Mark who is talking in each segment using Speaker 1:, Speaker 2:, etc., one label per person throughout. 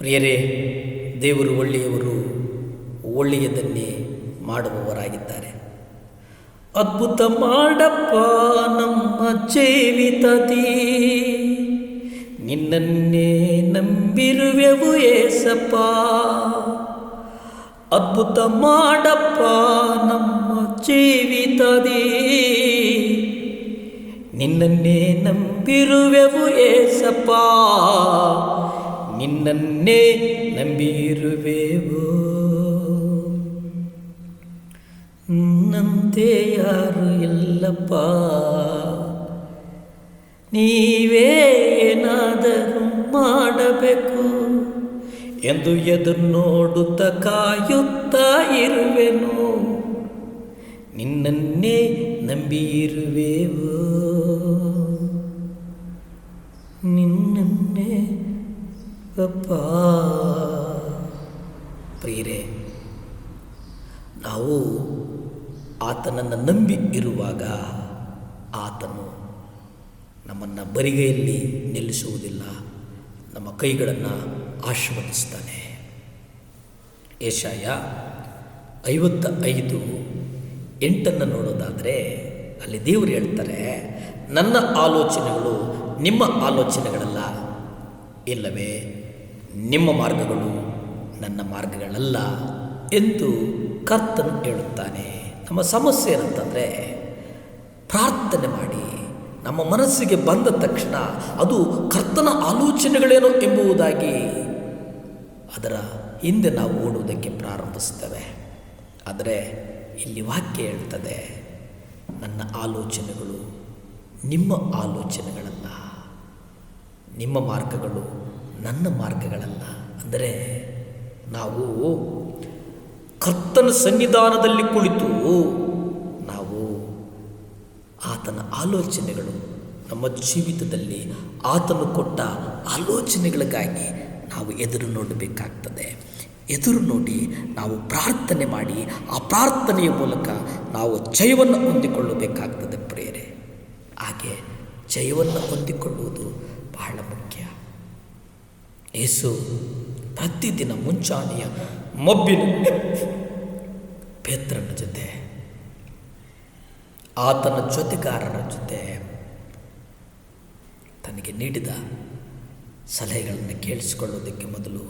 Speaker 1: ಪ್ರಿಯರೇ, ದೇವರು ಒಳ್ಳೆಯವರು, ಒಳ್ಳೆಯದನ್ನೇ ಮಾಡುವವರಾಗಿದ್ದಾರೆ. ಅದ್ಭುತ ಮಾಡಪ್ಪ ನಮ್ಮ ಜೀವಿತದಿ, ನಿನ್ನನ್ನೇ ನಂಬಿರುವೆವು ಏಸಪ್ಪ. ಅದ್ಭುತ ಮಾಡಪ್ಪ ನಮ್ಮ ಜೀವಿತದಿ, ನಿನ್ನನ್ನೇ ನಂಬಿರುವೆವು ಏಸಪ್ಪ. ನಿನ್ನನ್ನೇ ನಂಬಿರುವೆವು, ನಿನ್ನಂತೆ ಯಾರು ಇಲ್ಲಪ್ಪ. ನೀವೇ ಏನಾದರೂ ಮಾಡಬೇಕು ಎಂದು ಎದುರು ನೋಡುತ್ತಾ ಕಾಯುತ್ತಾ ಇರುವೆನು. ನಿನ್ನನ್ನೇ ನಂಬಿರುವೆವು, ನಿನ್ನನ್ನೇ ಅಪ್ಪ. ಪ್ರಿಯರೇ, ನಾವು ಆತನನ್ನು ನಂಬಿ ಇರುವಾಗ ಆತನು ನಮ್ಮನ್ನು ಬರಿಗೈಯಲ್ಲಿ ನಿಲ್ಲಿಸುವುದಿಲ್ಲ, ನಮ್ಮ ಕೈಗಳನ್ನು ಆಶೀರ್ವದಿಸ್ತಾನೆ. ಯೆಶಾಯ 55:8 ನೋಡೋದಾದರೆ ಅಲ್ಲಿ ದೇವರು ಹೇಳ್ತಾರೆ, ನನ್ನ ಆಲೋಚನೆಗಳು ನಿಮ್ಮ ಆಲೋಚನೆಗಳಲ್ಲ, ಇಲ್ಲವೇ ನಿಮ್ಮ ಮಾರ್ಗಗಳು ನನ್ನ ಮಾರ್ಗಗಳಲ್ಲ ಎಂದು ಕರ್ತನು ಹೇಳುತ್ತಾನೆ. ನಮ್ಮ ಸಮಸ್ಯೆ ಏನಂತಂದರೆ, ಪ್ರಾರ್ಥನೆ ಮಾಡಿ ನಮ್ಮ ಮನಸ್ಸಿಗೆ ಬಂದ ತಕ್ಷಣ ಅದು ಕರ್ತನ ಆಲೋಚನೆಗಳೇನೋ ಎಂಬುದಾಗಿ ಅದರ ಹಿಂದೆ ನಾವು ಓಡುವುದಕ್ಕೆ ಪ್ರಾರಂಭಿಸ್ತೇವೆ. ಆದರೆ ಇಲ್ಲಿ ವಾಕ್ಯ ಹೇಳ್ತದೆ, ನನ್ನ ಆಲೋಚನೆಗಳು ನಿಮ್ಮ ಆಲೋಚನೆಗಳಲ್ಲ, ನಿಮ್ಮ ಮಾರ್ಗಗಳು ನನ್ನ ಮಾರ್ಗಗಳಲ್ಲ. ಅಂದರೆ ನಾವು ಕರ್ತನ ಸನ್ನಿಧಾನದಲ್ಲಿ ಕುಳಿತು ನಾವು ಆತನ ಆಲೋಚನೆಗಳು ನಮ್ಮ ಜೀವಿತದಲ್ಲಿ ಆತನು ಕೊಟ್ಟ ಆಲೋಚನೆಗಳಿಗಾಗಿ ನಾವು ಎದುರು ನೋಡಬೇಕಾಗ್ತದೆ. ಎದುರು ನೋಡಿ ನಾವು ಪ್ರಾರ್ಥನೆ ಮಾಡಿ ಆ ಪ್ರಾರ್ಥನೆಯ ಮೂಲಕ ನಾವು ಜಯವನ್ನು ಹೊಂದಿಕೊಳ್ಳಬೇಕಾಗ್ತದೆ. ಪ್ರಿಯರೇ, ಹಾಗೆ ಜಯವನ್ನು ಹೊಂದಿಕೊಳ್ಳುವುದು ಬಹಳ ಮುಖ್ಯ. ಯೇಸು ಪ್ರತಿದಿನ ಮುಂಚಾನೆಯ ಮಬ್ಬಿನ ಪೇತ್ರನ ಜೊತೆ, ಆತನ ಜೊತೆಗಾರರ ಜೊತೆ ತನಗೆ ನೀಡಿದ ಸಲಹೆಗಳನ್ನು ಕೇಳಿಸಿಕೊಳ್ಳುವುದಕ್ಕೆ ಮೊದಲು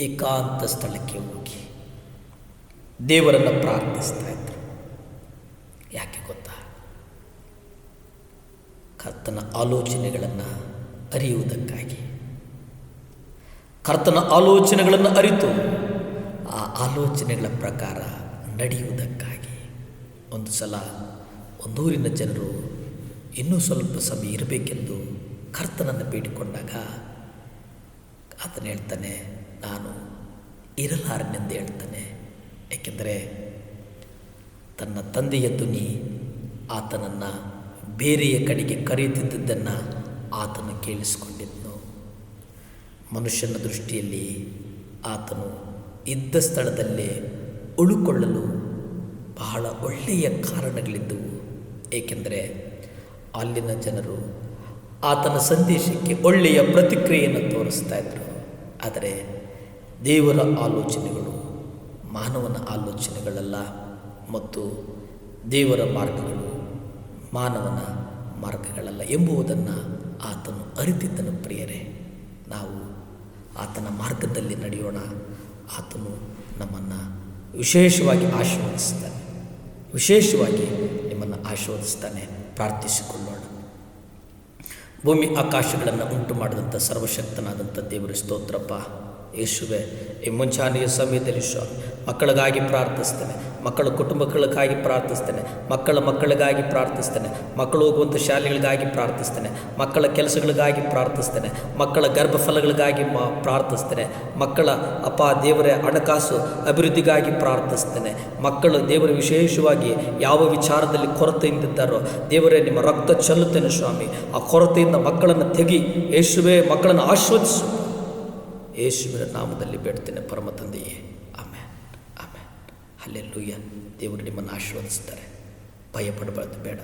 Speaker 1: ಏಕಾಂತ ಸ್ಥಳಕ್ಕೆ ಹೋಗಿ ದೇವರನ್ನು ಪ್ರಾರ್ಥಿಸ್ತಾ ಇದ್ರು. ಯಾಕೆ ಗೊತ್ತಾ? ಕರ್ತನ ಆಲೋಚನೆಗಳನ್ನು ಅರಿಯುವುದಕ್ಕಾಗಿ, ಕರ್ತನ ಆಲೋಚನೆಗಳನ್ನು ಅರಿತು ಆ ಆಲೋಚನೆಗಳ ಪ್ರಕಾರ ನಡೆಯುವುದಕ್ಕಾಗಿ. ಒಂದು ಸಲ ಒಂದೂರಿನ ಜನರು ಇನ್ನೂ ಸ್ವಲ್ಪ ಸಮಯ ಇರಬೇಕೆಂದು ಕರ್ತನನ್ನು ಬೇಡಿಕೊಂಡಾಗ ಆತನು ಹೇಳ್ತಾನೆ, ನಾನು ಇರಲಾರನೆಂದು ಹೇಳ್ತಾನೆ. ಏಕೆಂದರೆ ತನ್ನ ತಂದೆಯ ಧ್ವನಿ ಆತನನ್ನು ಬೇರೆಯ ಕಡೆಗೆ ಕರೆಯುತ್ತಿದ್ದದ್ದನ್ನು ಆತನು ಕೇಳಿಸಿಕೊಂಡಿದ್ದನು. ಮನುಷ್ಯನ ದೃಷ್ಟಿಯಲ್ಲಿ ಆತನು ಇದ್ದ ಸ್ಥಳದಲ್ಲೇ ಉಳುಕೊಳ್ಳಲು ಬಹಳ ಒಳ್ಳೆಯ ಕಾರಣಗಳಿದ್ದವು. ಏಕೆಂದರೆ ಅಲ್ಲಿನ ಜನರು ಆತನ ಸಂದೇಶಕ್ಕೆ ಒಳ್ಳೆಯ ಪ್ರತಿಕ್ರಿಯೆಯನ್ನು ತೋರಿಸ್ತಾ ಇದ್ದರು. ಆದರೆ ದೇವರ ಆಲೋಚನೆಗಳು ಮಾನವನ ಆಲೋಚನೆಗಳಲ್ಲ, ಮತ್ತು ದೇವರ ಮಾರ್ಗಗಳು ಮಾನವನ ಮಾರ್ಗಗಳಲ್ಲ ಎಂಬುದನ್ನು ಆತನು ಅರಿತಿದ್ದನು. ಪ್ರಿಯರೇ, ನಾವು ಆತನ ಮಾರ್ಗದಲ್ಲಿ ನಡೆಯೋಣ. ಆತನು ನಮ್ಮನ್ನು ವಿಶೇಷವಾಗಿ ಆಶೀರ್ವದಿಸ್ತಾನೆ, ವಿಶೇಷವಾಗಿ ನಿಮ್ಮನ್ನು ಆಶೀರ್ವದಿಸ್ತಾನೆ. ಪ್ರಾರ್ಥಿಸಿಕೊಳ್ಳೋಣ. ಭೂಮಿ ಆಕಾಶಗಳನ್ನು ಉಂಟು ಮಾಡಿದಂಥ ಸರ್ವಶಕ್ತನಾದಂಥ ದೇವರ ಸ್ತೋತ್ರಪ್ಪ. ಯೇಸುವೆ, ಈ ಮುಂಚಾನೆಯ ಸಮಯದಲ್ಲಿ ಮಕ್ಕಳಿಗಾಗಿ ಪ್ರಾರ್ಥಿಸ್ತೇನೆ, ಮಕ್ಕಳ ಕುಟುಂಬಗಳಿಗಾಗಿ ಪ್ರಾರ್ಥಿಸ್ತೇನೆ, ಮಕ್ಕಳಿಗಾಗಿ ಪ್ರಾರ್ಥಿಸ್ತೇನೆ, ಮಕ್ಕಳು ಹೋಗುವಂಥ ಶಾಲೆಗಳಿಗಾಗಿ ಪ್ರಾರ್ಥಿಸ್ತೇನೆ, ಮಕ್ಕಳ ಕೆಲಸಗಳಿಗಾಗಿ ಪ್ರಾರ್ಥಿಸ್ತೇನೆ, ಮಕ್ಕಳ ಗರ್ಭಫಲಗಳಿಗಾಗಿ ಪ್ರಾರ್ಥಿಸ್ತೇನೆ, ಮಕ್ಕಳ ದೇವರ ಹಣಕಾಸು ಅಭಿವೃದ್ಧಿಗಾಗಿ ಪ್ರಾರ್ಥಿಸ್ತೇನೆ. ಮಕ್ಕಳು ದೇವರ ವಿಶೇಷವಾಗಿ ಯಾವ ವಿಚಾರದಲ್ಲಿ ಕೊರತೆಯಿಂದಿದ್ದಾರೋ ದೇವರೇ, ನಿಮ್ಮ ರಕ್ತ ಚೆಲ್ಲುತ್ತೇನೆ ಸ್ವಾಮಿ. ಆ ಕೊರತೆಯಿಂದ ಮಕ್ಕಳನ್ನು ತೆಗಿ ಯೇಸುವೆ, ಮಕ್ಕಳನ್ನು ಆಶೀರ್ವದಿಸು. ಯೇಸುವಿನ ನಾಮದಲ್ಲಿ ಬೇಡ್ತೇನೆ ಪರಮ ತಂದೆಯೇ, ಆಮೆನ್, ಆಮೆನ್, ಹಲ್ಲೆಲೂಯಾ. ದೇವರು ನಿಮ್ಮನ್ನು ಆಶೀರ್ವದಿಸ್ತಾರೆ. ಭಯಪಡಬಾರ್ದು, ಬೇಡ.